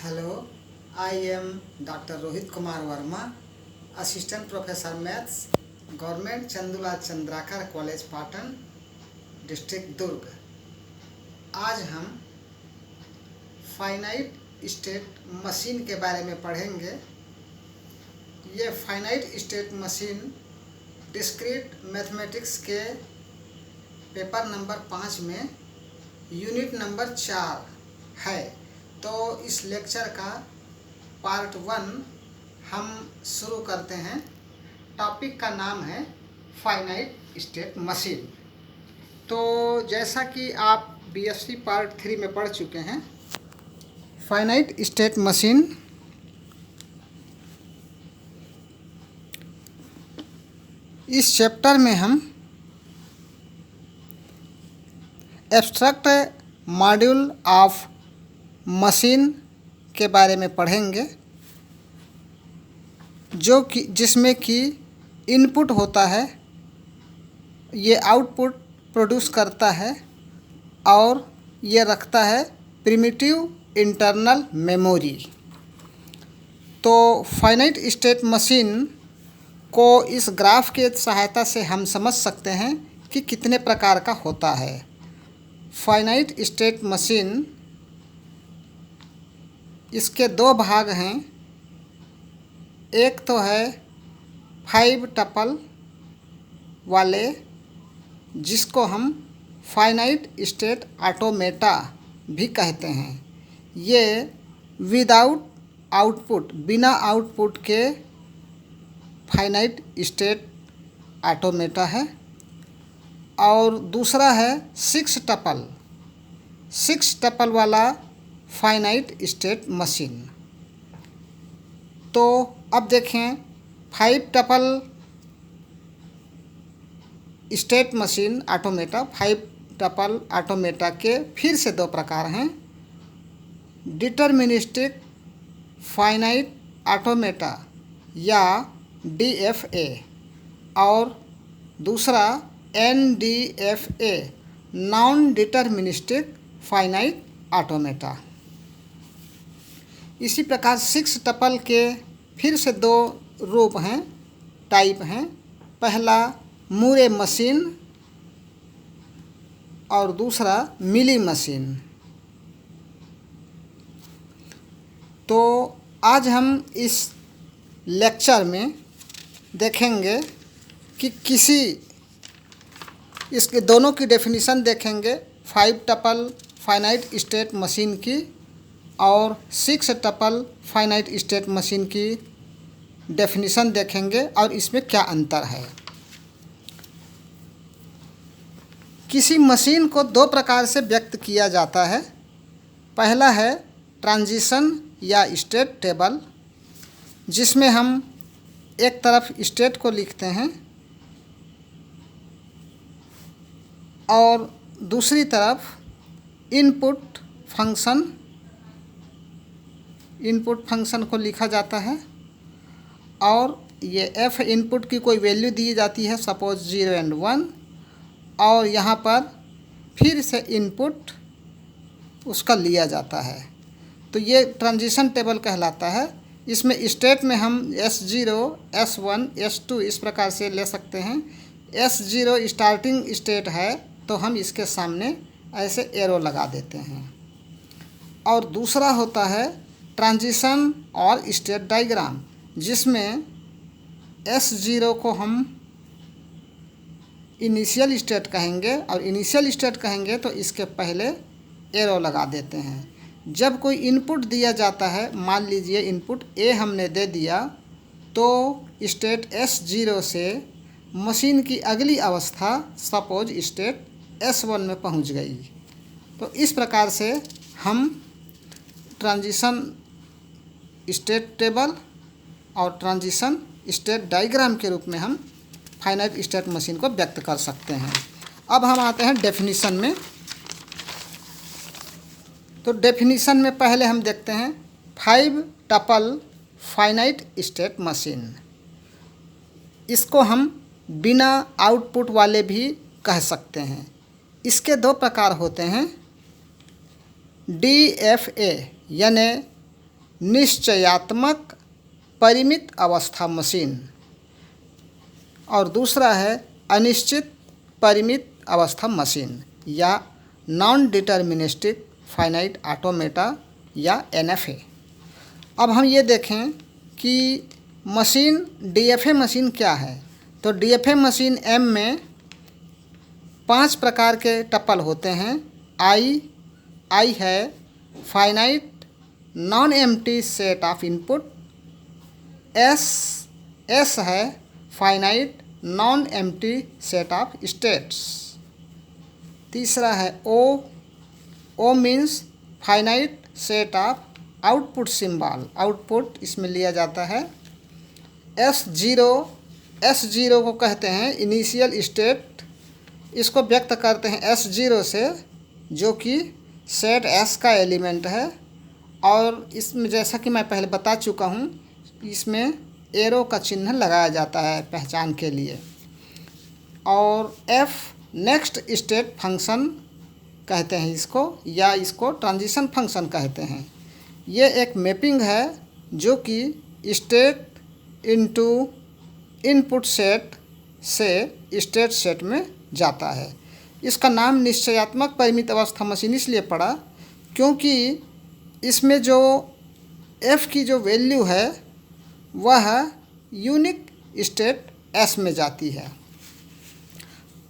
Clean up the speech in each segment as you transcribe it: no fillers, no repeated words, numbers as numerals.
Hello, I am Dr. Rohit Kumar Verma, Assistant Professor Maths, Government Chandula Chandrakar College Patan, District Durg। आज हम finite state machine के बारे में पढ़ेंगे। ये finite state machine discrete mathematics के paper number 5 में यूनिट नंबर 4 है। तो इस लेक्चर का पार्ट 1 हम शुरू करते हैं। टॉपिक का नाम है फाइनाइट स्टेट मशीन। तो जैसा कि आप बीएससी पार्ट 3 में पढ़ चुके हैं, फाइनाइट स्टेट मशीन इस चैप्टर में हम एब्स्ट्रैक्ट मॉड्यूल ऑफ मशीन के बारे में पढ़ेंगे, जो कि जिसमें कि इनपुट होता है, ये आउटपुट प्रोड्यूस करता है और ये रखता है प्रिमिटिव इंटरनल मेमोरी। तो फाइनाइट स्टेट मशीन को इस ग्राफ के सहायता से हम समझ सकते हैं कि कितने प्रकार का होता है। फाइनाइट स्टेट मशीन, इसके दो भाग हैं। एक तो है 5 टपल वाले, जिसको हम फाइनाइट स्टेट ऑटोमेटा भी कहते हैं। ये विदाउट आउटपुट, बिना आउटपुट के फाइनाइट स्टेट ऑटोमेटा है। और दूसरा है 6 टपल वाला फाइनाइट स्टेट मशीन। तो अब देखें, 5 tuple state machine automata, 5 tuple automata के फिर से दो प्रकार हैं। डिटर्मिनिस्टिक फाइनाइट ऑटोमेटा या DFA, और दूसरा NDFA, non deterministic finite automata. इसी प्रकार 6 टपल के फिर से दो रूप हैं, टाइप हैं। पहला मूरे मशीन और दूसरा मिली मशीन। तो आज हम इस लेक्चर में देखेंगे कि इसके दोनों की डेफिनेशन देखेंगे, 5 टपल फाइनाइट स्टेट मशीन की और 6 टपल फाइनाइट स्टेट मशीन की डेफिनेशन देखेंगे और इसमें क्या अंतर है। किसी मशीन को दो प्रकार से व्यक्त किया जाता है। पहला है ट्रांजिशन या स्टेट टेबल, जिसमें हम एक तरफ स्टेट को लिखते हैं और दूसरी तरफ इनपुट फंक्शन को लिखा जाता है। और ये f इनपुट की कोई वैल्यू दी जाती है, सपोज 0 और 1, और यहाँ पर फिर से इनपुट उसका लिया जाता है। तो ये ट्रांजिशन टेबल कहलाता है। इसमें स्टेट में हम S0, S1, S2 इस प्रकार से ले सकते हैं। S0 स्टार्टिंग स्टेट है तो हम इसके सामने ऐसे एरो लगा देते हैं। और दूसरा होता है ट्रांजिशन और स्टेट डायग्राम, जिसमें S0 को हम इनिशियल स्टेट कहेंगे, और इनिशियल स्टेट कहेंगे तो इसके पहले एरो लगा देते हैं। जब कोई इनपुट दिया जाता है, मान लीजिए इनपुट A हमने दे दिया, तो स्टेट S0 से मशीन की अगली अवस्था सपोज स्टेट S1 में पहुंच गई। तो इस प्रकार से हम ट्रांजिशन स्टेट टेबल और ट्रांजिशन स्टेट डायग्राम के रूप में हम फाइनाइट स्टेट मशीन को व्यक्त कर सकते हैं। अब हम आते हैं डेफिनेशन में। तो डेफिनेशन में पहले हम देखते हैं 5 टपल फाइनाइट स्टेट मशीन। इसको हम बिना आउटपुट वाले भी कह सकते हैं। इसके दो प्रकार होते हैं। DFA यानी निश्चयात्मक परिमित अवस्था मशीन और दूसरा है अनिश्चित परिमित अवस्था मशीन या नॉन डिटर्मिनिस्टिक फाइनाइट ऑटोमेटा या NFA। अब हम ये देखें कि मशीन DFA मशीन क्या है। तो DFA मशीन M में 5 प्रकार के टपल होते हैं। I है finite non empty set of input. S है finite non empty set of states. तीसरा है O means finite set of output symbol, output इसमें लिया जाता है। S0 को कहते हैं इनिशियल स्टेट, इसको व्यक्त करते हैं S0 से, जो कि सेट S का एलिमेंट है। और इसमें जैसा कि मैं पहले बता चुका हूँ, इसमें एरो का चिन्ह लगाया जाता है पहचान के लिए। और F नेक्स्ट स्टेट फंक्शन कहते हैं इसको, या इसको ट्रांजिशन फंक्शन कहते हैं। ये एक मैपिंग है जो कि स्टेट इनटू इनपुट सेट से स्टेट सेट में जाता है। इसका नाम निश्चयात्मक परिमित अवस्था मशीन इसलिए पड़ा क्योंकि इसमें जो F की जो वैल्यू है वह यूनिक स्टेट S में जाती है।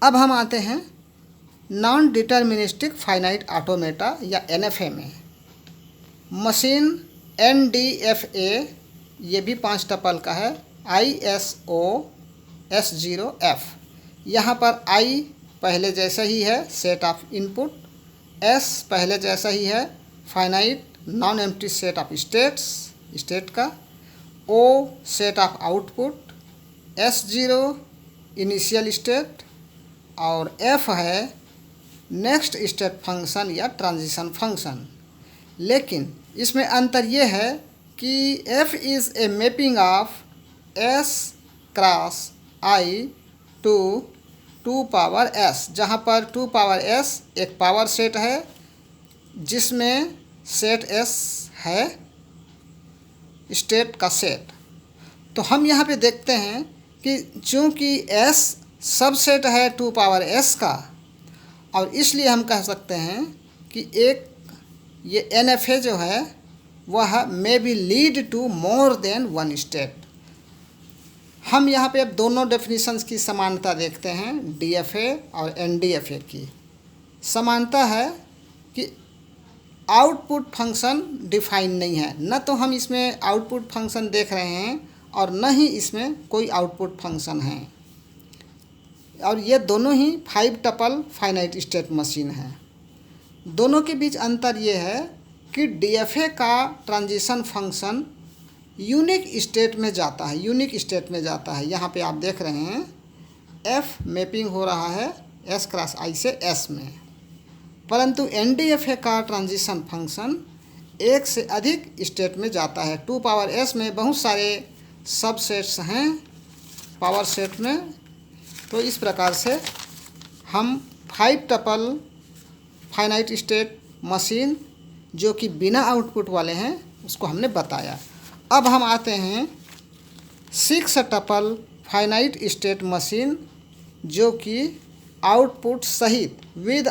अब हम आते हैं नॉन डिटर्मिनिस्टिक फाइनाइट ऑटोमेटा या NFA में। मशीन NDFA ये भी 5 टपल का है। ISO S0F, यहाँ पर I पहले जैसा ही है सेट ऑफ इनपुट, S पहले जैसा ही है finite non empty set of state का, O set of output, S0 initial state और F है नेक्स्ट स्टेट फंक्शन या ट्रांजिशन फंक्शन। लेकिन इसमें अंतर ये है कि F is a mapping of S cross I to 2 power S, जहाँ पर 2 पावर S एक पावर सेट है जिसमें सेट S है स्टेट का सेट। तो हम यहाँ पे देखते हैं कि चूँकि S सबसेट है 2 पावर S का, और इसलिए हम कह सकते हैं कि एक ये NFA जो है वह may be lead to more than one state. हम यहाँ पे अब दोनों डेफिनेशंस की समानता देखते हैं, DFA और NDFA की। समानता है कि आउटपुट फंक्शन डिफाइन नहीं है, न तो हम इसमें आउटपुट फंक्शन देख रहे हैं और न ही इसमें कोई आउटपुट फंक्शन है। और ये दोनों ही 5 टपल फाइनाइट स्टेट मशीन है। दोनों के बीच अंतर ये है कि DFA का ट्रांजिशन फंक्शन यूनिक स्टेट में जाता है, यहाँ पे आप देख रहे हैं F मैपिंग हो रहा है S क्रॉस I से S में, परंतु NDFA का ट्रांजिशन फंक्शन एक से अधिक स्टेट में जाता है। 2 पावर S में बहुत सारे सबसेट्स हैं पावर सेट में। तो इस प्रकार से हम 5 टपल फाइनाइट स्टेट मशीन जो कि बिना आउटपुट वाले हैं उसको हमने बताया। अब हम आते हैं 6 टपल फाइनाइट स्टेट मशीन जो कि आउटपुट सहित विद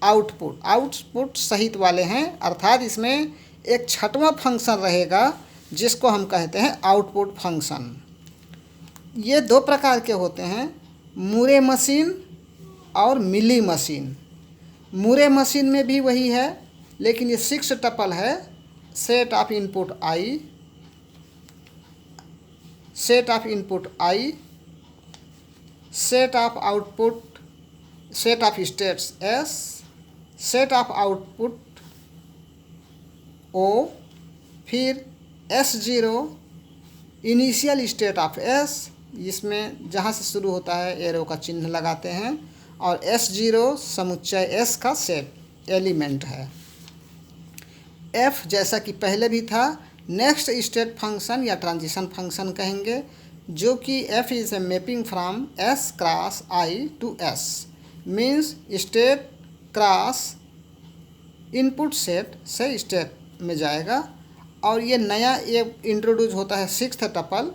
आउटपुट सहित वाले हैं, अर्थात इसमें एक 6वां फंक्शन रहेगा जिसको हम कहते हैं आउटपुट फंक्शन। ये 2 प्रकार के होते हैं, मूरे मशीन और मिली मशीन। मूरे मशीन में भी वही है, लेकिन ये 6 टपल है, set of input I, set of input I, set of output, set of states S, set of output O, फिर S0 initial state of S, इसमें जहाँ से शुरू होता है एरो का चिन्ह लगाते हैं, और S0 समुच्चय S का सेट एलिमेंट है। F जैसा कि पहले भी था नेक्स्ट स्टेट फंक्शन या ट्रांजिशन फंक्शन कहेंगे, जो कि F is a mapping from S cross I to S, means state cross input set से स्टेट में जाएगा। और ये नया ये इंट्रोड्यूस होता है सिक्स्थ टपल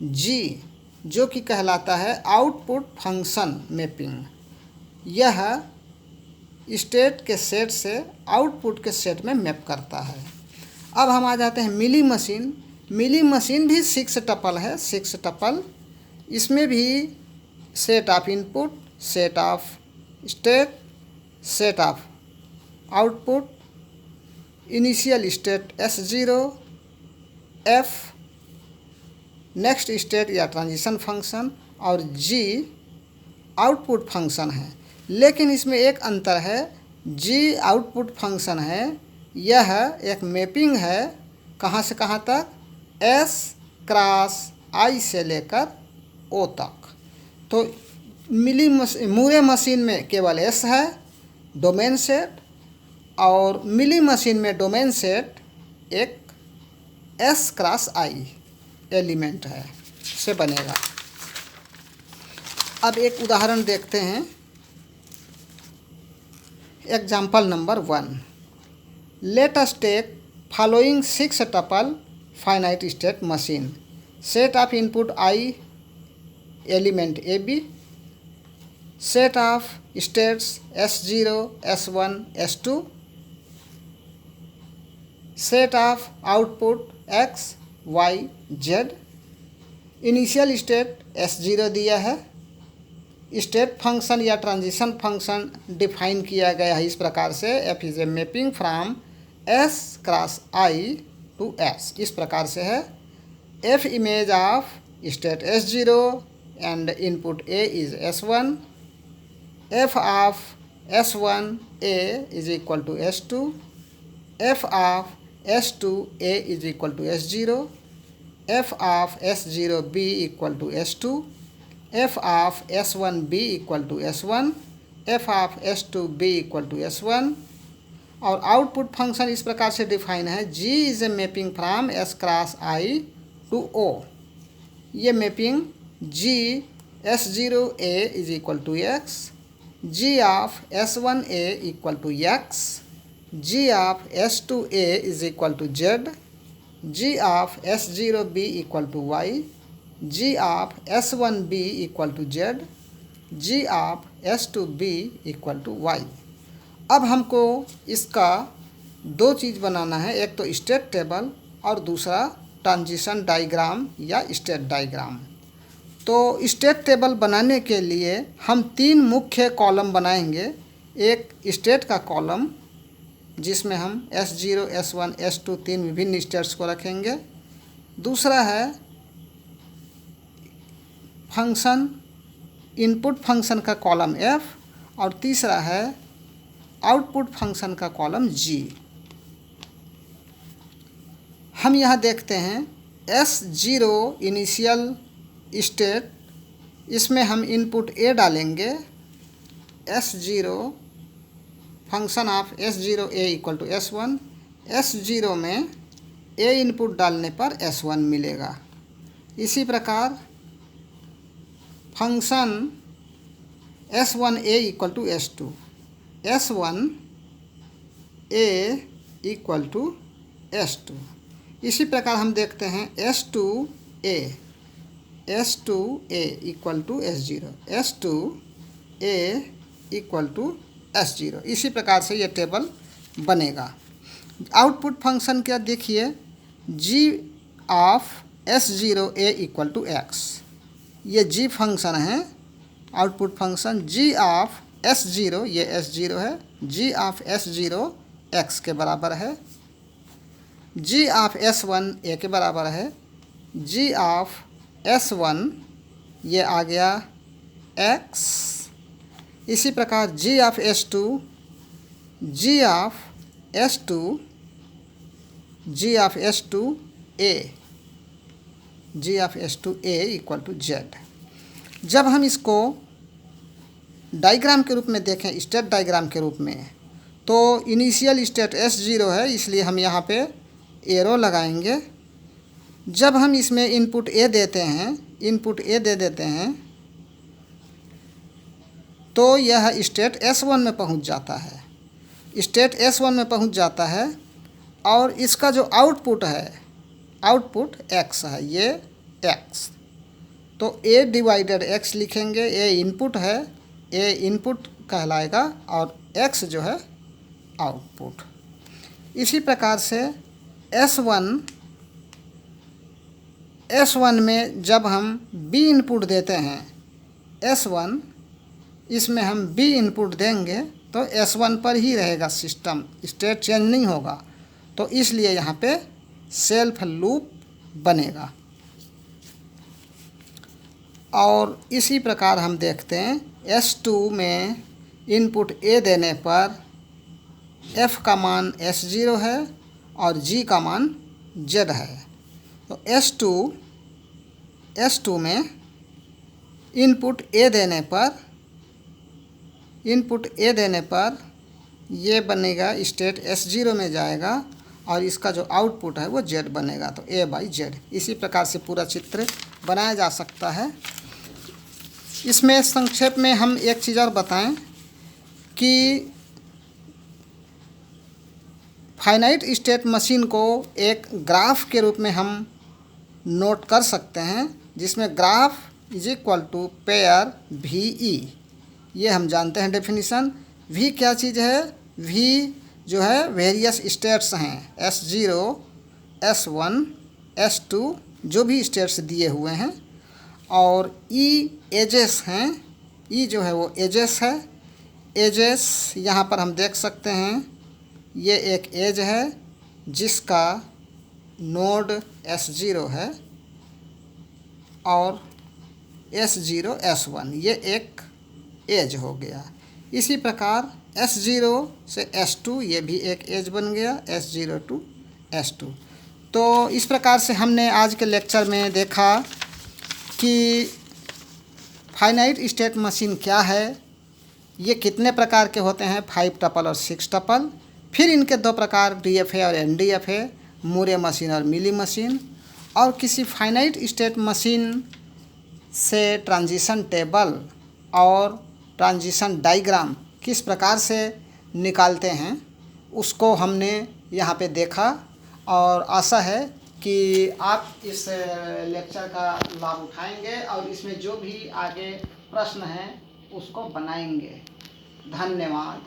जी, जो कि कहलाता है आउटपुट फंक्शन मैपिंग। यह स्टेट के सेट से आउटपुट के सेट में मैप करता है। अब हम आ जाते हैं मिली मशीन। मिली मशीन भी 6 टपल है, 6 टपल। इसमें भी set of input, set of state, set of output, initial state S0, F next state या ट्रांजिशन फंक्शन, और G आउटपुट फंक्शन है। लेकिन इसमें एक अंतर है, G आउटपुट फंक्शन है, यह एक मैपिंग है कहाँ से कहाँ तक, S क्रॉस I से लेकर O तक। तो मूरे मशीन में केवल S है डोमेन सेट, और मिली मशीन में डोमेन सेट एक S क्रॉस I एलिमेंट है से बनेगा। अब एक उदाहरण देखते हैं। Example number 1, let us take following 6 tuple finite state machine, set of input I element AB, set of states S0, S1, S2, set of output X, Y, Z। Initial state S0 दिया है। State function या transition function define किया गया है इस प्रकार से, F is a mapping from S cross I to S। इस प्रकार से है, F image of state S0 and input A is S1, F of S1A is equal to S2, F of S2A is equal to S0, F of S0B equal to S2, F of S1B equal to S1, F of S2B equal to S1। और output function इस प्रकार से define है, G is a mapping from S cross I to O। ये mapping G S0A is equal to X, G of S1A equal to X, G of S2A is equal to Z, G of S0B equal to Y, G of S1B equal to Z, G of S2B equal to Y। अब हमको इसका दो चीज़ बनाना है, एक तो state table और दूसरा transition diagram या स्टेट डायग्राम। तो स्टेट टेबल बनाने के लिए हम 3 मुख्य कॉलम बनाएंगे। एक स्टेट का कॉलम जिसमें हम S0, S1, S2 3 विभिन्न स्टेट्स को रखेंगे। दूसरा है फंक्शन इनपुट फंक्शन का कॉलम F, और तीसरा है आउटपुट फंक्शन का कॉलम G। हम यहाँ देखते हैं S0 इनिशियल स्टेट, इसमें हम इनपुट A डालेंगे। S0 function of S0A equal to S1, S0 में A इनपुट डालने पर S1 मिलेगा। इसी प्रकार function S1A equal to S2, S1A equal to S2। इसी प्रकार हम देखते हैं S2A equal to S0, S2A equal to S0। इसी प्रकार से ये टेबल बनेगा। आउटपुट फंक्शन क्या देखिए, G of S0A equal to X, ये G फंक्शन है। Output function G of S0, ये S0 है, G ऑफ S0 X के बराबर है, G ऑफ S1 A के बराबर है, G ऑफ S1 ये आ गया X। इसी प्रकार G of S2, G of S2, G of S2A, G of S2A equal to Z। जब हम इसको डायग्राम के रूप में देखें, स्टेट डायग्राम के रूप में, तो इनिशियल स्टेट S0 है, इसलिए हम यहाँ पे एरो लगाएंगे। जब हम इसमें इनपुट A देते हैं, इनपुट A दे देते हैं, तो यह स्टेट S1 में पहुंच जाता है। स्टेट S1 में पहुंच जाता है और इसका जो आउटपुट है, आउटपुट x है, ये x, तो a डिवाइडेड x लिखेंगे। a इनपुट है, a इनपुट कहलाएगा और x जो है आउटपुट। इसी प्रकार से S1 में जब हम b इनपुट देते हैं, S1 इसमें हम b इनपुट देंगे तो S1 पर ही रहेगा सिस्टम, स्टेट चेंज नहीं होगा, तो इसलिए यहाँ पे सेल्फ लूप बनेगा। और इसी प्रकार हम देखते हैं S2 में इनपुट A देने पर F का मान S0 है और G का मान Z है। तो S2 में इनपुट A देने पर ये बनेगा, स्टेट S0 में जाएगा और इसका जो आउटपुट है वो Z बनेगा, तो A/Z। इसी प्रकार से पूरा चित्र बनाया जा सकता है। इसमें संक्षेप में हम एक चीज़ और बताएं कि फाइनाइट स्टेट मशीन को एक ग्राफ के रूप में हम नोट कर सकते हैं, जिसमें graph is equal to pair VE, ये हम जानते हैं डेफिनेशन। V क्या चीज़ है? V जो है वेरियस स्टेट्स हैं, S0, S1, S2 जो भी स्टेट्स दिए हुए हैं, और E एजेस हैं, E जो है वो एजेस है। एजेस यहाँ पर हम देख सकते हैं, ये एक एज है जिसका नोड S0 है और S0, S1 ये एक एज हो गया। इसी प्रकार S0 से S2 ये भी एक एज बन गया, S0 to S2। तो इस प्रकार से हमने आज के लेक्चर में देखा कि फाइनाइट स्टेट मशीन क्या है, ये कितने प्रकार के होते हैं, 5 टपल और 6 टपल। फिर इनके 2 प्रकार DFA और NDFA, मूरे मशीन और मिली मशीन। और किसी फाइनाइट स्टेट मशीन से ट्रांजिशन टेबल और ट्रांजिशन डायग्राम किस प्रकार से निकालते हैं उसको हमने यहाँ पे देखा, और आशा है कि आप इस लेक्चर का लाभ उठाएंगे और इसमें जो भी आगे प्रश्न हैं उसको बनाएंगे। धन्यवाद।